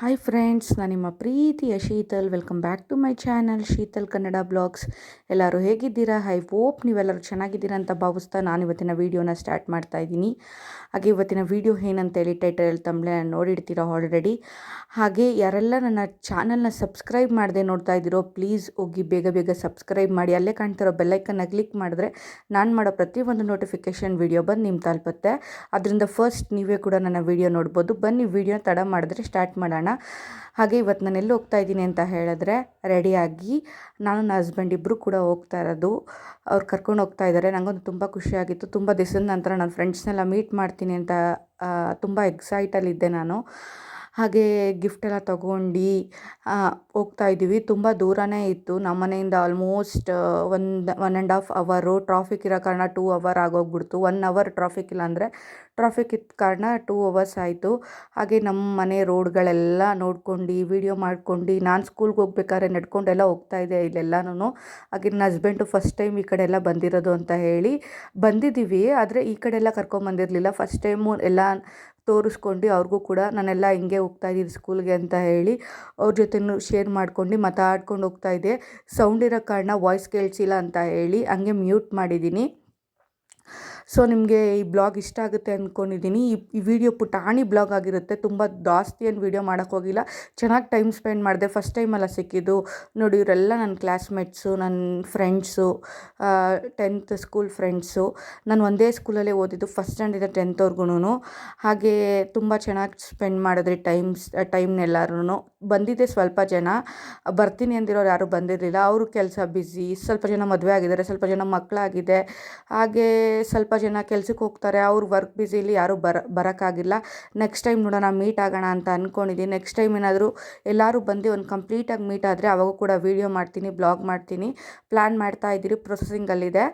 Hi friends, ನಾನು ನಿಮ್ಮ ಪ್ರೀತಿಯ Sheetal. Welcome back to my channel Sheetal Kannada blogs. ಎಲ್ಲರೂ ಹೇಗಿದ್ದೀರಾ? ಐ ಹೋಪ್ ನೀವೆಲ್ಲರೂ ಚೆನ್ನಾಗಿದ್ದೀರಾ ಅಂತ ಭಾವಿಸ್ತಾ ನಾನು ಇವತ್ತಿನ ವೀಡಿಯೋನ ಸ್ಟಾರ್ಟ್ ಮಾಡ್ತಾ ಇದ್ದೀನಿ. ಹಾಗೆ ಇವತ್ತಿನ ವೀಡಿಯೋ ಏನಂತೇಳಿ ಟೈಟಲ್ ತಮ್ಮಳೆ ನೋಡಿರ್ತೀರೋ ಆಲ್ರೆಡಿ. ಹಾಗೆ ಯಾರೆಲ್ಲ ನನ್ನ ಚಾನಲ್ನ ಸಬ್ಸ್ಕ್ರೈಬ್ ಮಾಡದೆ ನೋಡ್ತಾ ಇದ್ದೀರೋ ಪ್ಲೀಸ್ ಹೋಗಿ ಬೇಗ ಬೇಗ ಸಬ್ಸ್ಕ್ರೈಬ್ ಮಾಡಿ. ಅಲ್ಲೇ ಕಾಣ್ತಿರೋ ಬೆಲ್ಲೈಕನ್ನ ಕ್ಲಿಕ್ ಮಾಡಿದ್ರೆ ನಾನು ಮಾಡೋ ಪ್ರತಿಯೊಂದು ನೋಟಿಫಿಕೇಷನ್ ವೀಡಿಯೋ ಬಂದು ನಿಮ್ಮ ತಲುಪುತ್ತೆ. ಅದರಿಂದ ಫಸ್ಟ್ ನೀವೇ ಕೂಡ ನನ್ನ ವೀಡಿಯೋ ನೋಡ್ಬೋದು. ಬನ್ನಿ ವೀಡಿಯೋ ತಡ ಮಾಡಿದ್ರೆ ಸ್ಟಾರ್ಟ್ ಮಾಡೋಣ. ಹಾಗೆ ಇವತ್ತು ನಾನು ಎಲ್ಲಿ ಹೋಗ್ತಾ ಇದ್ದೀನಿ ಅಂತ ಹೇಳಿದ್ರೆ, ರೆಡಿಯಾಗಿ ನಾನು ನನ್ನ ಹಸ್ಬೆಂಡ್ ಇಬ್ಬರು ಕೂಡ ಹೋಗ್ತಾ ಇರೋದು. ಅವ್ರು ಕರ್ಕೊಂಡು ಹೋಗ್ತಾ ಇದ್ದಾರೆ. ನನಗೊಂದು ತುಂಬ ಖುಷಿಯಾಗಿತ್ತು. ತುಂಬ ದಿವಸದ ನಂತರ ನನ್ನ ಫ್ರೆಂಡ್ಸ್ನೆಲ್ಲ ಮೀಟ್ ಮಾಡ್ತೀನಿ ಅಂತ ತುಂಬ ಎಕ್ಸೈಟಲ್ಲಿದ್ದೆ ನಾನು. ಹಾಗೆ ಗಿಫ್ಟೆಲ್ಲ ತೊಗೊಂಡು ಹೋಗ್ತಾ ಇದ್ದೀವಿ. ತುಂಬ ದೂರನೇ ಇತ್ತು ನಮ್ಮ ಮನೆಯಿಂದ. ಆಲ್ಮೋಸ್ಟ್ 1.5 ಅವರು. ಟ್ರಾಫಿಕ್ ಇರೋ ಕಾರಣ 2 ಅವರ್ ಆಗೋಗ್ಬಿಡ್ತು. 1 ಅವರ್ ಟ್ರಾಫಿಕ್ ಇಲ್ಲ ಅಂದರೆ, ಟ್ರಾಫಿಕ್ ಇದ್ದ ಕಾರಣ 2 ಅವರ್ಸ್ ಆಯಿತು. ಹಾಗೆ ನಮ್ಮ ಮನೆ ರೋಡ್ಗಳೆಲ್ಲ ನೋಡ್ಕೊಂಡು ವೀಡಿಯೋ ಮಾಡ್ಕೊಂಡು ನಾನು ಸ್ಕೂಲ್ಗೆ ಹೋಗ್ಬೇಕಾದ್ರೆ ನಡ್ಕೊಂಡೆಲ್ಲ ಹೋಗ್ತಾ ಇದ್ದೆ ಇಲ್ಲೆಲ್ಲನೂ. ಹಾಗೆ ನನ್ನ ಹಸ್ಬೆಂಡು ಫಸ್ಟ್ ಟೈಮ್ ಈ ಕಡೆ ಎಲ್ಲ ಬಂದಿರೋದು ಅಂತ ಹೇಳಿ ಬಂದಿದ್ದೀವಿ. ಆದರೆ ಈ ಕಡೆ ಎಲ್ಲ ಕರ್ಕೊಂಬಂದಿರಲಿಲ್ಲ. ಫಸ್ಟ್ ಟೈಮು ಎಲ್ಲ ತೋರಿಸ್ಕೊಂಡು ಅವ್ರಿಗೂ ಕೂಡ ನಾನೆಲ್ಲ ಹಿಂಗೆ ಹೋಗ್ತಾ ಇದ್ದೀನಿ ಸ್ಕೂಲ್ಗೆ ಅಂತ ಹೇಳಿ ಅವ್ರ ಜೊತೆನೂ ಶೇರ್ ಮಾಡ್ಕೊಂಡು ಮಾತಾಡ್ಕೊಂಡು ಹೋಗ್ತಾ ಇದ್ದೆ. ಸೌಂಡ್ ಇರೋ ಕಾರಣ ವಾಯ್ಸ್ ಕೇಳಿಸಿಲ್ಲ ಅಂತ ಹೇಳಿ ಹಂಗೆ ಮ್ಯೂಟ್ ಮಾಡಿದ್ದೀನಿ. ಸೊ ನಿಮಗೆ ಈ ಬ್ಲಾಗ್ ಇಷ್ಟ ಆಗುತ್ತೆ ಅಂದ್ಕೊಂಡಿದ್ದೀನಿ. ಈ ವಿಡಿಯೋ ಪುಟಾಣಿ ಬ್ಲಾಗ್ ಆಗಿರುತ್ತೆ. ತುಂಬ ಜಾಸ್ತಿ ಏನು ವೀಡಿಯೋ ಮಾಡೋಕ್ಕೋಗಿಲ್ಲ. ಚೆನ್ನಾಗಿ ಟೈಮ್ ಸ್ಪೆಂಡ್ ಮಾಡಿದೆ. ಫಸ್ಟ್ ಟೈಮೆಲ್ಲ ಸಿಕ್ಕಿದ್ದು ನೋಡಿ. ಇವರೆಲ್ಲ ನನ್ನ ಕ್ಲಾಸ್ಮೇಟ್ಸು, ನನ್ನ ಫ್ರೆಂಡ್ಸು, 10th ಸ್ಕೂಲ್ ಫ್ರೆಂಡ್ಸು. ನಾನು ಒಂದೇ ಸ್ಕೂಲಲ್ಲೇ ಓದಿದ್ದು, ಫಸ್ಟ್ ಸ್ಟ್ಯಾಂಡಿಂದ 10thವರೆಗೂ. ಹಾಗೆ ತುಂಬ ಚೆನ್ನಾಗಿ ಸ್ಪೆಂಡ್ ಮಾಡಿದ್ರಿ ಟೈಮ್ನೆಲ್ಲರೂ. ಬಂದಿದ್ದೆ ಸ್ವಲ್ಪ ಜನ. ಬರ್ತೀನಿ ಅಂದಿರೋರು ಯಾರೂ ಬಂದಿರಲಿಲ್ಲ. ಅವರು ಕೆಲಸ ಬ್ಯುಸಿ. ಸ್ವಲ್ಪ ಜನ ಮದುವೆ ಆಗಿದ್ದಾರೆ, ಸ್ವಲ್ಪ ಜನ ಮಕ್ಕಳಾಗಿದೆ. ಹಾಗೆ ಸ್ವಲ್ಪ ಜನ ಕೆಲ್ಸಕ್ಕೆ ಹೋಗ್ತಾರೆ. ಅವ್ರು ವರ್ಕ್ ಬ್ಯುಸಿಲಿ ಯಾರೂ ಬರೋಕ್ಕಾಗಿಲ್ಲ. ನೆಕ್ಸ್ಟ್ ಟೈಮ್ ನೋಡೋಣ, ಮೀಟ್ ಆಗೋಣ ಅಂತ ಅಂದ್ಕೊಂಡಿದ್ದೀನಿ. ನೆಕ್ಸ್ಟ್ ಟೈಮ್ ಏನಾದರೂ ಎಲ್ಲರೂ ಬಂದು ಒಂದು ಕಂಪ್ಲೀಟಾಗಿ ಮೀಟ್ ಆದರೆ ಅವಾಗ ಕೂಡ ವೀಡಿಯೋ ಮಾಡ್ತೀನಿ, ಬ್ಲಾಗ್ ಮಾಡ್ತೀನಿ. ಪ್ಲ್ಯಾನ್ ಮಾಡ್ತಾ ಇದ್ದೀರಿ, ಪ್ರೊಸೆಸಿಂಗಲ್ಲಿದೆ.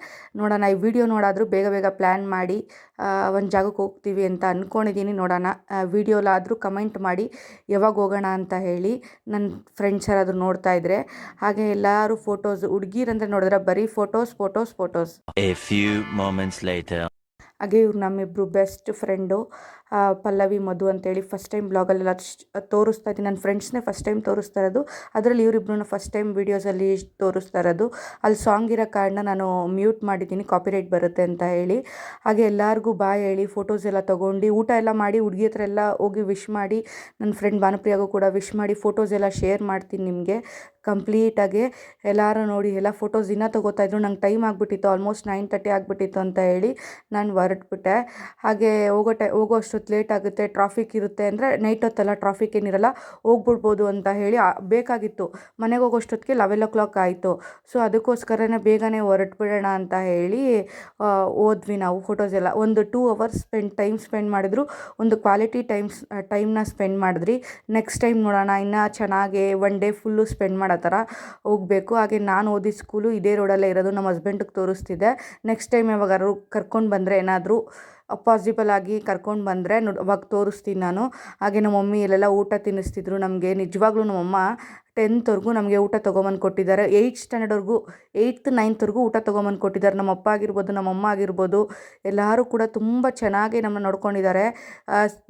ನೋಡೋಣ, ಈ ವಿಡಿಯೋ ನೋಡಾದರೂ ಬೇಗ ಬೇಗ ಪ್ಲ್ಯಾನ್ ಮಾಡಿ ಒಂದು ಜಾಗಕ್ಕೆ ಹೋಗ್ತೀವಿ ಅಂತ ಅಂದ್ಕೊಂಡಿದ್ದೀನಿ. ನೋಡೋಣ, ವಿಡಿಯೋಲಾದರೂ ಕಮೆಂಟ್ ಮಾಡಿ ಯಾವಾಗ ಹೋಗೋಣ ಅಂತ ಹೇಳಿ, ನನ್ನ ಫ್ರೆಂಡ್ಸ್ ಯಾರಾದರೂ ನೋಡ್ತಾ ಇದ್ದರೆ. ಹಾಗೆ ಎಲ್ಲರೂ ಫೋಟೋಸ್, ಹುಡುಗಿರಂದ್ರೆ ನೋಡಿದ್ರೆ ಬರೀ photos. A few moments later. ಹಾಗೆ ಇವ್ರು ನಮ್ಮಿಬ್ಬರು ಬೆಸ್ಟ್ ಫ್ರೆಂಡು, ಪಲ್ಲವಿ, ಮಧು ಅಂತೇಳಿ. ಫಸ್ಟ್ ಟೈಮ್ ಬ್ಲಾಗಲ್ಲೆಲ್ಲ ತೋರಿಸ್ತಾ ಇದ್ದೀನಿ. ನನ್ನ ಫ್ರೆಂಡ್ಸ್ನೇ ಫಸ್ಟ್ ಟೈಮ್ ತೋರಿಸ್ತಾ ಇರೋದು. ಅದರಲ್ಲಿ ಇವರಿಬ್ಬರನ್ನ ಫಸ್ಟ್ ಟೈಮ್ ವೀಡಿಯೋಸಲ್ಲಿ ತೋರಿಸ್ತಾ ಇರೋದು. ಅಲ್ಲಿ ಸಾಂಗ್ ಇರೋ ಕಾರಣ ನಾನು ಮ್ಯೂಟ್ ಮಾಡಿದ್ದೀನಿ, ಕಾಪಿರೈಟ್ ಬರುತ್ತೆ ಅಂತ ಹೇಳಿ. ಹಾಗೆ ಎಲ್ಲರಿಗೂ ಬಾಯ್ ಹೇಳಿ ಫೋಟೋಸ್ ಎಲ್ಲ ತೊಗೊಂಡು ಊಟ ಎಲ್ಲ ಮಾಡಿ ಹುಡುಗಿ ಹತ್ರ ಎಲ್ಲ ಹೋಗಿ ವಿಶ್ ಮಾಡಿ, ನನ್ನ ಫ್ರೆಂಡ್ ಭಾನುಪ್ರಿಯಾಗೂ ಕೂಡ ವಿಶ್ ಮಾಡಿ ಫೋಟೋಸ್ ಎಲ್ಲ ಶೇರ್ ಮಾಡ್ತೀನಿ ನಿಮಗೆ ಕಂಪ್ಲೀಟಾಗಿ. ಎಲ್ಲರೂ ನೋಡಿ ಎಲ್ಲ ಫೋಟೋಸ್ ಇನ್ನೂ ತೊಗೋತಾಯಿದ್ರು. ನಂಗೆ ಟೈಮ್ ಆಗಿಬಿಟ್ಟಿತ್ತು, ಆಲ್ಮೋಸ್ಟ್ 9:30 ಆಗಿಬಿಟ್ಟಿತ್ತು ಅಂತ ಹೇಳಿ ನಾನು ಹೊರಟ್ಬಿಟ್ಟೆ. ಹಾಗೆ ಹೋಗೋ ಅಷ್ಟೊತ್ತು ಲೇಟ್ ಆಗುತ್ತೆ, ಟ್ರಾಫಿಕ್ ಇರುತ್ತೆ ಅಂದರೆ, ನೈಟ್ ಹೊತ್ತಲ್ಲ, ಟ್ರಾಫಿಕ್ ಏನಿರಲ್ಲ, ಹೋಗ್ಬಿಡ್ಬೋದು ಅಂತ ಹೇಳಿ ಬೇಕಾಗಿತ್ತು. ಮನೆಗೆ ಹೋಗೋಷ್ಟೊತ್ತಿಗೆ 11 o'clock ಆಯಿತು. ಸೊ ಅದಕ್ಕೋಸ್ಕರನೇ ಬೇಗನೆ ಹೊರಟ್ಬಿಡೋಣ ಅಂತ ಹೇಳಿ ಹೋದ್ವಿ ನಾವು. ಫೋಟೋಸ್ ಎಲ್ಲ ಒಂದು 2 ಅವರ್ಸ್ ಟೈಮ್ ಸ್ಪೆಂಡ್ ಮಾಡಿದ್ರು. ಒಂದು ಕ್ವಾಲಿಟಿ ಟೈಮ್ನ ಸ್ಪೆಂಡ್ ಮಾಡಿದ್ರಿ. ನೆಕ್ಸ್ಟ್ ಟೈಮ್ ನೋಡೋಣ, ಇನ್ನೂ ಚೆನ್ನಾಗಿ 1 day ಫುಲ್ಲು ಸ್ಪೆಂಡ್ ಮಾಡೋ ಥರ ಹೋಗಬೇಕು. ಹಾಗೆ ನಾನು ಓದಿದ ಸ್ಕೂಲು ಇದೇ ರೋಡಲ್ಲೇ ಇರೋದು. ನಮ್ಮ ಹಸ್ಬೆಂಡಿಗೆ ತೋರಿಸ್ತಿದ್ದೆ. ನೆಕ್ಸ್ಟ್ ಟೈಮ್ ಯಾವಾಗಾದ್ರು ಕರ್ಕೊಂಡು ಬಂದರೆ, ಏನಾದರೂ ಪಾಸಿಬಲ್ ಆಗಿ ಕರ್ಕೊಂಡು ಬಂದರೆ ಅವಾಗ ತೋರಿಸ್ತೀನಿ ನಾನು. ಹಾಗೆ ನಮ್ಮ ಮಮ್ಮಿ ಇಲ್ಲೆಲ್ಲ ಊಟ ತಿನ್ನಿಸ್ತಿದ್ರು ನಮಗೆ. ನಿಜವಾಗ್ಲೂ ನಮ್ಮಮ್ಮ 10thವರೆಗೂ ನಮಗೆ ಊಟ ತೊಗೊಂಬಂದು ಕೊಟ್ಟಿದ್ದಾರೆ. 8th ಸ್ಟ್ಯಾಂಡರ್ಡ್ವರೆಗೂ, 8th 9thವರೆಗೂ ಊಟ ತೊಗೊಂಬಂದು ಕೊಟ್ಟಿದ್ದಾರೆ. ನಮ್ಮ ಅಪ್ಪ ಆಗಿರ್ಬೋದು, ನಮ್ಮಮ್ಮ ಆಗಿರ್ಬೋದು, ಎಲ್ಲರೂ ಕೂಡ ತುಂಬ ಚೆನ್ನಾಗಿ ನಮ್ಮನ್ನು ನೋಡ್ಕೊಂಡಿದ್ದಾರೆ.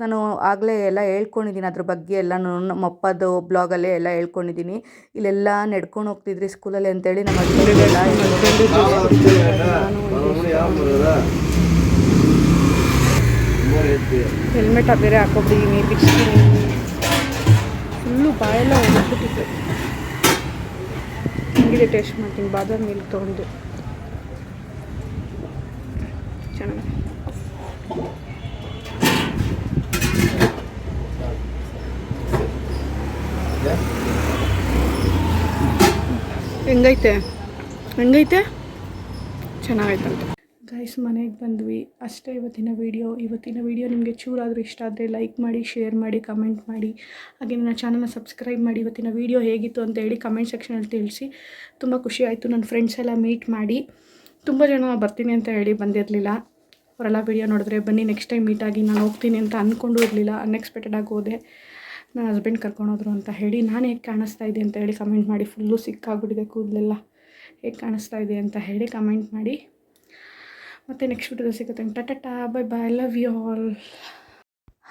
ನಾನು ಆಗಲೇ ಎಲ್ಲ ಹೇಳ್ಕೊಂಡಿದ್ದೀನಿ ಅದ್ರ ಬಗ್ಗೆ ಎಲ್ಲ. ನಮ್ಮ ಅಪ್ಪದು ಬ್ಲಾಗಲ್ಲೇ ಎಲ್ಲ ಹೇಳ್ಕೊಂಡಿದ್ದೀನಿ. ಇಲ್ಲೆಲ್ಲ ನಡ್ಕೊಂಡು ಹೋಗ್ತಿದ್ರಿ ಸ್ಕೂಲಲ್ಲಿ ಅಂತೇಳಿ ನಮ್ಮ ಹಸ್ಬೆಂಡಿಗೆಲ್ಲ ಹೆಲ್ಮೆಟ್ ಬೇರೆ ಹಾಕೊಬಿಟ್ಟಿದ್ದೀನಿ, ಬಿಚ್ತೀನಿ. ಫುಲ್ಲು ಬಾಯೆಲ್ಲ ಹೋಗ್ಬಿಟ್ಟಿತ್ತು. ಹಿಂಗಿದೆ, ಟೇಸ್ಟ್ ಮಾಡ್ತೀನಿ. ಬಾದಾಮಿ ಮಿಲ್ಕ್ ತೊಗೊಂಡು ಚೆನ್ನಾಗಿ. ಹೆಂಗೈತೆ ಚೆನ್ನಾಗೈತಂತೆ. ಗೈಸ್, ಮನೆಗೆ ಬಂದ್ವಿ ಅಷ್ಟೇ. ಇವತ್ತಿನ ವಿಡಿಯೋ ನಿಮಗೆ ಚೂರಾದರೂ ಇಷ್ಟ ಆದರೆ ಲೈಕ್ ಮಾಡಿ, ಶೇರ್ ಮಾಡಿ, ಕಮೆಂಟ್ ಮಾಡಿ. ಹಾಗೆ ನನ್ನ ಚಾನಲ್ನ ಸಬ್ಸ್ಕ್ರೈಬ್ ಮಾಡಿ. ಇವತ್ತಿನ ವಿಡಿಯೋ ಹೇಗಿತ್ತು ಅಂತ ಹೇಳಿ ಕಮೆಂಟ್ ಸೆಕ್ಷನಲ್ಲಿ ತಿಳಿಸಿ. ತುಂಬ ಖುಷಿ ಆಯಿತು. ನನ್ನ ಫ್ರೆಂಡ್ಸ್ ಎಲ್ಲ ಮೀಟ್ ಮಾಡಿ. ತುಂಬ ಜನ ಬರ್ತೀನಿ ಅಂತ ಹೇಳಿ ಬಂದಿರಲಿಲ್ಲ. ಅವರೆಲ್ಲ ವಿಡಿಯೋ ನೋಡಿದ್ರೆ ಬನ್ನಿ ನೆಕ್ಸ್ಟ್ ಟೈಮ್ ಮೀಟಾಗಿ. ನಾನು ಹೋಗ್ತೀನಿ ಅಂತ ಅಂದ್ಕೊಂಡು ಇರಲಿಲ್ಲ, ಅನ್ಎಕ್ಸ್ಪೆಕ್ಟೆಡಾಗಿ ಹೋದೆ. ನನ್ನ ಹಸ್ಬೆಂಡ್ ಕರ್ಕೊಂಡೋದ್ರು ಅಂತ ಹೇಳಿ. ನಾನು ಹೇಗೆ ಕಾಣಿಸ್ತಾ ಇದೆ ಅಂತ ಹೇಳಿ ಕಮೆಂಟ್ ಮಾಡಿ. ಫುಲ್ಲು ಸಿಕ್ಕಾಗ್ಬಿಟ್ಟಿದೆ ಕೂದಲೆಲ್ಲ. ಹೇಗೆ ಕಾಣಿಸ್ತಾ ಇದೆ ಅಂತ ಹೇಳಿ ಕಮೆಂಟ್ ಮಾಡಿ. ಮತ್ತು ನೆಕ್ಸ್ಟ್ ವಿಡಿಯೋದಲ್ಲಿ ಸಿಗುತ್ತೆ. Tata, bye bye, love you all.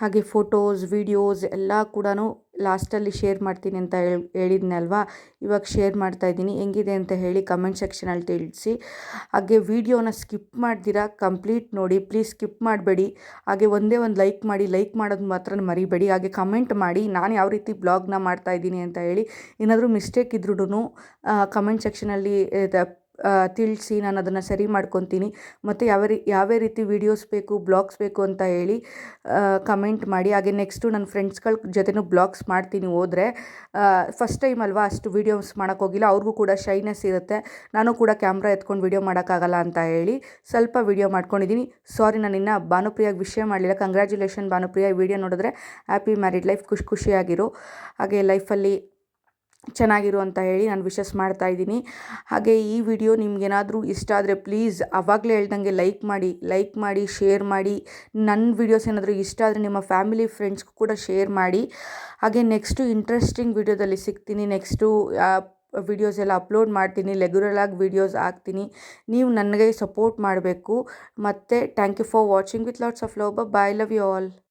ಹಾಗೆ ಫೋಟೋಸ್ ವೀಡಿಯೋಸ್ ಎಲ್ಲ ಕೂಡ ಲಾಸ್ಟಲ್ಲಿ ಶೇರ್ ಮಾಡ್ತೀನಿ ಅಂತ ಹೇಳಿದ್ನಲ್ವಾ, ಇವಾಗ ಶೇರ್ ಮಾಡ್ತಾಯಿದ್ದೀನಿ. ಹೆಂಗಿದೆ ಅಂತ ಹೇಳಿ ಕಮೆಂಟ್ ಸೆಕ್ಷನಲ್ಲಿ ತಿಳಿಸಿ. ಹಾಗೆ ವಿಡಿಯೋನ ಸ್ಕಿಪ್ ಮಾಡ್ದಿರಾ ಕಂಪ್ಲೀಟ್ ನೋಡಿ, ಪ್ಲೀಸ್ ಸ್ಕಿಪ್ ಮಾಡಬೇಡಿ. ಹಾಗೆ ಒಂದೇ ಒಂದು ಲೈಕ್ ಮಾಡಿ, ಲೈಕ್ ಮಾಡೋದು ಮಾತ್ರ ಮರಿಬೇಡಿ. ಹಾಗೆ ಕಮೆಂಟ್ ಮಾಡಿ ನಾನು ಯಾವ ರೀತಿ ಬ್ಲಾಗ್ನ ಮಾಡ್ತಾಯಿದ್ದೀನಿ ಅಂತ ಹೇಳಿ. ಏನಾದರೂ ಮಿಸ್ಟೇಕ್ ಇದ್ರೂ ಕಮೆಂಟ್ ಸೆಕ್ಷನಲ್ಲಿ ತಿಳಿಸಿ, ನಾನು ಅದನ್ನು ಸರಿ ಮಾಡ್ಕೊತೀನಿ. ಮತ್ತು ಯಾವ್ಯಾವ ರೀತಿ ವೀಡಿಯೋಸ್ ಬೇಕು, ಬ್ಲಾಗ್ಸ್ ಬೇಕು ಅಂತ ಹೇಳಿ ಕಮೆಂಟ್ ಮಾಡಿ. ಹಾಗೆ ನೆಕ್ಸ್ಟು ನನ್ನ ಫ್ರೆಂಡ್ಸ್ಗಳ ಜೊತೆನೂ ಬ್ಲಾಗ್ಸ್ ಮಾಡ್ತೀನಿ ಹೋದರೆ. ಫಸ್ಟ್ ಟೈಮ್ ಅಲ್ವಾ, ಅಷ್ಟು ವೀಡಿಯೋಸ್ ಮಾಡೋಕ್ಕೋಗಿಲ್ಲ. ಅವ್ರಿಗೂ ಕೂಡ ಶೈನೆಸ್ ಇರುತ್ತೆ. ನಾನು ಕೂಡ ಕ್ಯಾಮ್ರಾ ಎತ್ಕೊಂಡು ವೀಡಿಯೋ ಮಾಡೋಕ್ಕಾಗಲ್ಲ ಅಂತ ಹೇಳಿ ಸ್ವಲ್ಪ ವೀಡಿಯೋ ಮಾಡ್ಕೊಂಡಿದ್ದೀನಿ. ಸಾರಿ, ನಾನು ಇನ್ನೂ ಭಾನುಪ್ರಿಯಾಗೆ ವಿಷಯ ಮಾಡಲಿಲ್ಲ. ಕಂಗ್ರ್ಯಾಚುಲೇಷನ್ ಭಾನುಪ್ರಿಯಾ, ಈ ವಿಡಿಯೋ ನೋಡಿದ್ರೆ ಹ್ಯಾಪಿ ಮ್ಯಾರಿಡ್ ಲೈಫ್, ಖುಷಿಯಾಗಿರು, ಹಾಗೆ ಲೈಫಲ್ಲಿ ಚೆನ್ನಾಗಿರು ಅಂತ ಹೇಳಿ ನಾನು ವಿಶಸ್ ಮಾಡ್ತಾಯಿದ್ದೀನಿ. ಹಾಗೆ ಈ ವಿಡಿಯೋ ನಿಮ್ಗೇನಾದರೂ ಇಷ್ಟ ಆದರೆ ಪ್ಲೀಸ್ ಆವಾಗಲೇ ಹೇಳ್ದಂಗೆ ಲೈಕ್ ಮಾಡಿ ಶೇರ್ ಮಾಡಿ. ನನ್ನ ವಿಡಿಯೋಸ್ ಏನಾದರೂ ಇಷ್ಟ ಆದರೆ ನಿಮ್ಮ ಫ್ಯಾಮಿಲಿ ಫ್ರೆಂಡ್ಸ್ಗೂ ಕೂಡ ಶೇರ್ ಮಾಡಿ. ಹಾಗೆ ನೆಕ್ಸ್ಟು ಇಂಟ್ರೆಸ್ಟಿಂಗ್ ವಿಡಿಯೋದಲ್ಲಿ ಸಿಗ್ತೀನಿ. ನೆಕ್ಸ್ಟು ವಿಡಿಯೋಸ್ ಎಲ್ಲ ಅಪ್ಲೋಡ್ ಮಾಡ್ತೀನಿ, ರೆಗ್ಯುಲರಾಗಿ ವೀಡಿಯೋಸ್ ಹಾಕ್ತೀನಿ. ನೀವು ನನಗೆ ಸಪೋರ್ಟ್ ಮಾಡಬೇಕು. ಮತ್ತು thank you for watching with lots of love. Bye, love you all.